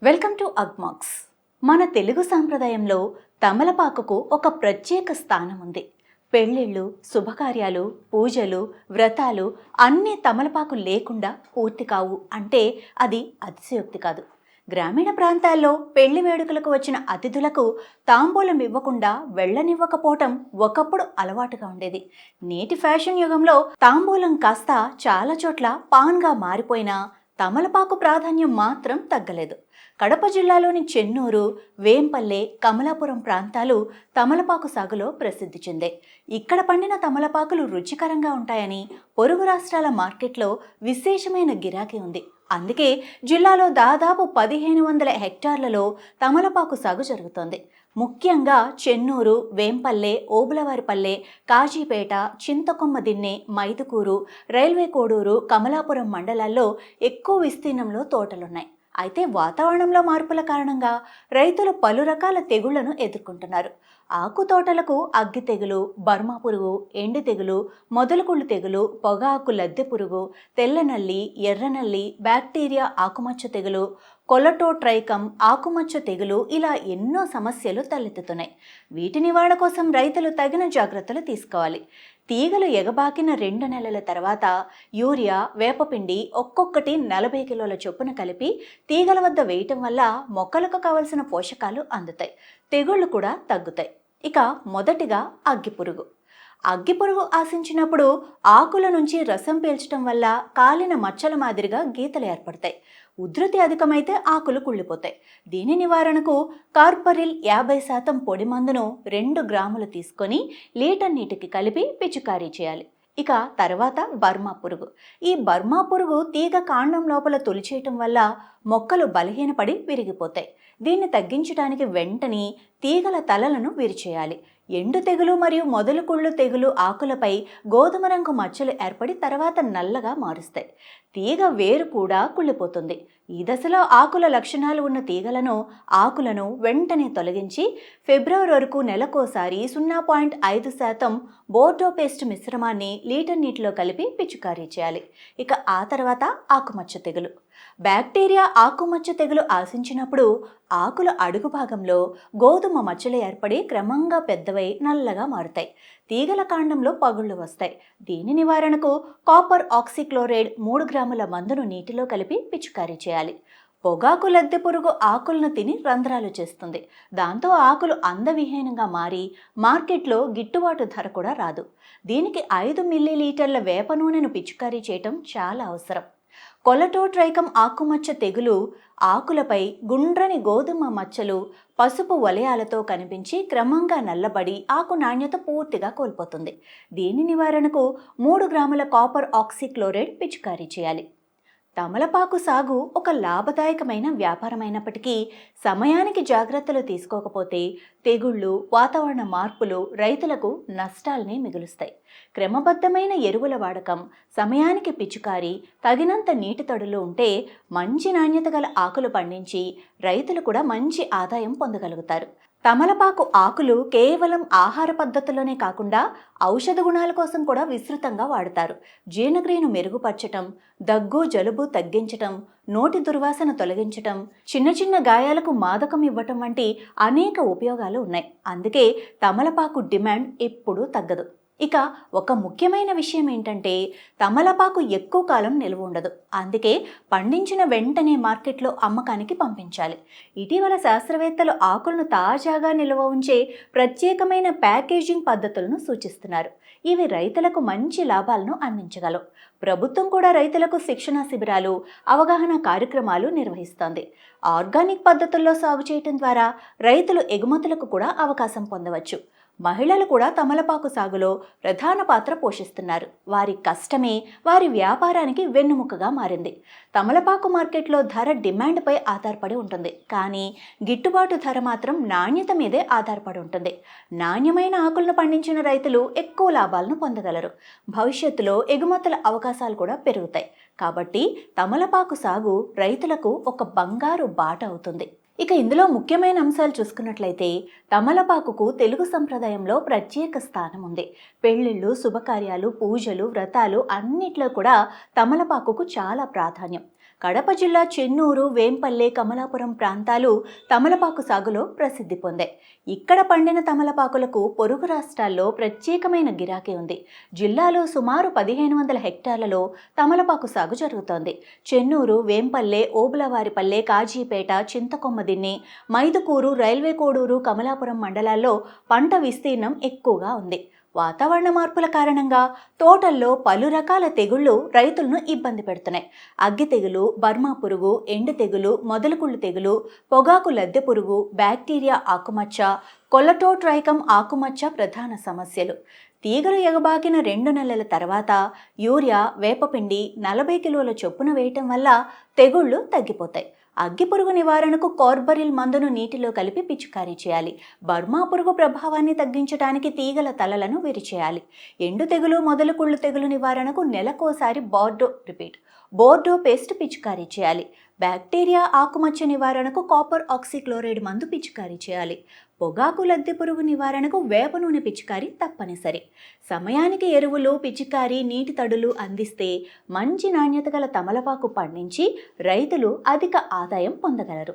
Welcome to Agmax. మన తెలుగు సాంప్రదాయంలో తమలపాకుకు ఒక ప్రత్యేక స్థానం ఉంది. పెళ్ళిళ్ళు, శుభకార్యాలు, పూజలు, వ్రతాలు అన్నీ తమలపాకు లేకుండా పూర్తి కావు అంటే అది అతిశయోక్తి కాదు. గ్రామీణ ప్రాంతాల్లో పెళ్లి వేడుకలకు వచ్చిన అతిథులకు తాంబూలం ఇవ్వకుండా వెళ్ళనివ్వకపోవటం ఒకప్పుడు అలవాటుగా ఉండేది. నేటి ఫ్యాషన్ యుగంలో తాంబూలం కాస్త చాలా చోట్ల పాన్గా మారిపోయినా తమలపాకు ప్రాధాన్యం మాత్రం తగ్గలేదు. కడప జిల్లాలోని చెన్నూరు, వేంపల్లె, కమలాపురం ప్రాంతాలు తమలపాకు సాగులో ప్రసిద్ధి చెందాయి. ఇక్కడ పండిన తమలపాకులు రుచికరంగా ఉంటాయని పొరుగు రాష్ట్రాల మార్కెట్లో విశేషమైన గిరాకీ ఉంది. అందుకే జిల్లాలో దాదాపు 1500 హెక్టార్లలో తమలపాకు సాగు జరుగుతోంది. ముఖ్యంగా చెన్నూరు, వేంపల్లె, ఓబులవారిపల్లె, కాజీపేట, చింతకొమ్మదిన్నె, మైదుకూరు, రైల్వే కోడూరు, కమలాపురం మండలాల్లో ఎక్కువ విస్తీర్ణంలో తోటలున్నాయి. అయితే వాతావరణంలో మార్పుల కారణంగా రైతులు పలు రకాల తెగుళ్లను ఎదుర్కొంటున్నారు. ఆకు తోటలకు అగ్గి తెగులు, బర్మా పురుగు, ఎండి తెగులు, మొదలుకుళ్ళు తెగులు, పొగాకు లద్దె పురుగు, తెల్లనల్లి, ఎర్రనల్లి, బ్యాక్టీరియా ఆకుమచ్చ తెగులు, కొలటోట్రైకం ఆకుమచ్చ తెగులు ఇలా ఎన్నో సమస్యలు తలెత్తుతున్నాయి. వీటి నివారణ కోసం రైతులు తగిన జాగ్రత్తలు తీసుకోవాలి. తీగలు ఎగబాకిన 2 నెలల తర్వాత యూరియా, వేపపిండి ఒక్కొక్కటి 40 కిలోల చొప్పున కలిపి తీగల వద్ద వేయటం వల్ల మొక్కలకు కావలసిన పోషకాలు అందుతాయి, తెగుళ్లు కూడా తగ్గుతాయి. ఇక మొదటిగా అగ్గిపురుగు. అగ్గిపురుగు ఆశించినప్పుడు ఆకుల నుంచి రసం పీల్చడం వల్ల కాలిన మచ్చల మాదిరిగా గీతలు ఏర్పడతాయి. ఉధృతి అధికమైతే ఆకులు కుళ్ళిపోతాయి. దీని నివారణకు కార్పరిల్ 50% పొడి మందును 2 గ్రాములు తీసుకొని లీటర్ నీటికి కలిపి పిచికారీ చేయాలి. ఇక తర్వాత బర్మా పురుగు. ఈ బర్మా పురుగు తీగ కాండం లోపల తొలిచేయటం వల్ల మొక్కలు బలహీనపడి విరిగిపోతాయి. దీన్ని తగ్గించడానికి వెంటనే తీగల తలలను విరిచేయాలి. ఎండు తెగులు మరియు మొదలుకుళ్ళు తెగులు ఆకులపై గోధుమ రంగు మచ్చలు ఏర్పడి తర్వాత నల్లగా మారుస్తాయి. తీగ వేరు కూడా కుళ్ళిపోతుంది. ఈ దశలో ఆకుల లక్షణాలు ఉన్న తీగలను, ఆకులను వెంటనే తొలగించి ఫిబ్రవరి వరకు నెలకోసారి 0.5% బోర్డో పేస్ట్ మిశ్రమాన్ని లీటర్ నీటిలో కలిపి పిచికారీ చేయాలి. ఇక ఆ తర్వాత ఆకుమచ్చ తెగులు. బ్యాక్టీరియా ఆకుమచ్చ తెగులు ఆశించినప్పుడు ఆకుల అడుగు భాగంలో గోధుమ మచ్చలు ఏర్పడి క్రమంగా పెద్దవై నల్లగా మారుతాయి. తీగల కాండంలో పగుళ్లు వస్తాయి. దీని నివారణకు కాపర్ ఆక్సిక్లోరైడ్ 3 గ్రాముల మందును నీటిలో కలిపి పిచికారీ చేయాలి. పొగాకు లద్దె పురుగు ఆకులను తిని రంధ్రాలు చేస్తుంది. దాంతో ఆకులు అందవిహీనంగా మారి మార్కెట్లో గిట్టుబాటు ధర కూడా రాదు. దీనికి 5 మిల్లీలీటర్ల వేప నూనెను పిచికారీ చేయటం చాలా అవసరం. కొలటోట్రైకం ఆకుమచ్చ తెగులు ఆకులపై గుండ్రని గోధుమ మచ్చలు పసుపు వలయాలతో కనిపించి క్రమంగా నల్లబడి ఆకు నాణ్యత పూర్తిగా కోల్పోతుంది. దీని నివారణకు 3 గ్రాముల కాపర్ ఆక్సిక్లోరైడ్ పిచికారీ చేయాలి. తమలపాకు సాగు ఒక లాభదాయకమైన వ్యాపారమైనప్పటికీ సమయానికి జాగ్రత్తలు తీసుకోకపోతే తెగుళ్ళు, వాతావరణ మార్పులు రైతులకు నష్టాల్ని మిగులుస్తాయి. క్రమబద్ధమైన ఎరువుల వాడకం, సమయానికి పిచికారీ, తగినంత నీటి తడులు ఉంటే మంచి నాణ్యత గల ఆకులు పండించి రైతులు కూడా మంచి ఆదాయం పొందగలుగుతారు. తమలపాకు ఆకులు కేవలం ఆహార పద్ధతుల్లోనే కాకుండా ఔషధ గుణాల కోసం కూడా విస్తృతంగా వాడతారు. జీర్ణక్రియను మెరుగుపరచటం, దగ్గు, జలుబు తగ్గించటం, నోటి దుర్వాసన తొలగించటం, చిన్న చిన్న గాయాలకు మాదకం ఇవ్వటం వంటి అనేక ఉపయోగాలు ఉన్నాయి. అందుకే తమలపాకు డిమాండ్ ఎప్పుడూ తగ్గదు. ఇక ఒక ముఖ్యమైన విషయం ఏంటంటే తమలపాకు ఎక్కువ కాలం నిల్వ ఉండదు. అందుకే పండించిన వెంటనే మార్కెట్లో అమ్మకానికి పంపించాలి. ఇటీవల శాస్త్రవేత్తలు ఆకులను తాజాగా నిల్వ ఉంచే ప్రత్యేకమైన ప్యాకేజింగ్ పద్ధతులను సూచిస్తున్నారు. ఇవి రైతులకు మంచి లాభాలను అందించగలవు. ప్రభుత్వం కూడా రైతులకు శిక్షణా శిబిరాలు, అవగాహన కార్యక్రమాలు నిర్వహిస్తోంది. ఆర్గానిక్ పద్ధతుల్లో సాగు చేయటం ద్వారా రైతులు ఎగుమతులకు కూడా అవకాశం పొందవచ్చు. మహిళలు కూడా తమలపాకు సాగులో ప్రధాన పాత్ర పోషిస్తున్నారు. వారి కష్టమే వారి వ్యాపారానికి వెన్నుముకగా మారింది. తమలపాకు మార్కెట్లో ధర డిమాండ్పై ఆధారపడి ఉంటుంది, కానీ గిట్టుబాటు ధర మాత్రం నాణ్యత మీదే ఆధారపడి ఉంటుంది. నాణ్యమైన ఆకులను పండించిన రైతులు ఎక్కువ లాభాలను పొందగలరు. భవిష్యత్తులో ఎగుమతుల అవకాశాలు కూడా పెరుగుతాయి. కాబట్టి తమలపాకు సాగు రైతులకు ఒక బంగారు బాట అవుతుంది. ఇక ఇందులో ముఖ్యమైన అంశాలు చూసుకున్నట్లయితే తమలపాకుకు తెలుగు సంప్రదాయంలో ప్రత్యేక స్థానం ఉంది. పెళ్ళిళ్ళు, శుభకార్యాలు, పూజలు, వ్రతాలు అన్నిట్లో కూడా తమలపాకుకు చాలా ప్రాధాన్యం. కడప జిల్లా చెన్నూరు, వేంపల్లె, కమలాపురం ప్రాంతాలు తమలపాకు సాగులో ప్రసిద్ధి పొందాయి. ఇక్కడ పండిన తమలపాకులకు పొరుగు రాష్ట్రాల్లో ప్రత్యేకమైన గిరాకీ ఉంది. జిల్లాలో సుమారు 1500 హెక్టార్లలో తమలపాకు సాగు జరుగుతోంది. చెన్నూరు, వేంపల్లె, ఓబులవారిపల్లె, కాజీపేట, చింతకొమ్మదిన్నె, మైదుకూరు, రైల్వే కోడూరు, కమలాపురం మండలాల్లో పంట విస్తీర్ణం ఎక్కువగా ఉంది. వాతావరణ మార్పుల కారణంగా తోటల్లో పలు రకాల తెగుళ్లు రైతులను ఇబ్బంది పెడుతున్నాయి. అగ్గి తెగులు, బర్మా పురుగు, ఎండు తెగులు, మొదలుకుళ్ళు తెగులు, పొగాకు లద్దె పురుగు, బ్యాక్టీరియా ఆకుమచ్చ, కొల్లటోట్రైకం ఆకుమచ్చ ప్రధాన సమస్యలు. తీగలు ఎగబాకిన 2 నెలల తర్వాత యూరియా, వేపపిండి 40 కిలోల చొప్పున వేయటం వల్ల తెగుళ్లు తగ్గిపోతాయి. అగ్గి పురుగు నివారణకు కార్బరిల్ మందును నీటిలో కలిపి పిచికారీ చేయాలి. బర్మా పురుగు ప్రభావాన్ని తగ్గించడానికి తీగల తలలను విరిచేయాలి. ఎండు తెగులు, మొదలుకుళ్ళు తెగులు నివారణకు నెలకోసారి బోర్డో పేస్ట్ పిచికారీ చేయాలి. బ్యాక్టీరియా ఆకుమచ్చ నివారణకు కాపర్ ఆక్సిక్లోరైడ్ మందు పిచికారీ చేయాలి. పొగాకు లద్దె పురుగు నివారణకు వేప నూనె పిచికారీ తప్పనిసరి. సమయానికి ఎరువులు, పిచికారీ, నీటి తడులు అందిస్తే మంచి నాణ్యత గల తమలపాకు పండించి రైతులు అధిక ఆదాయం పొందగలరు.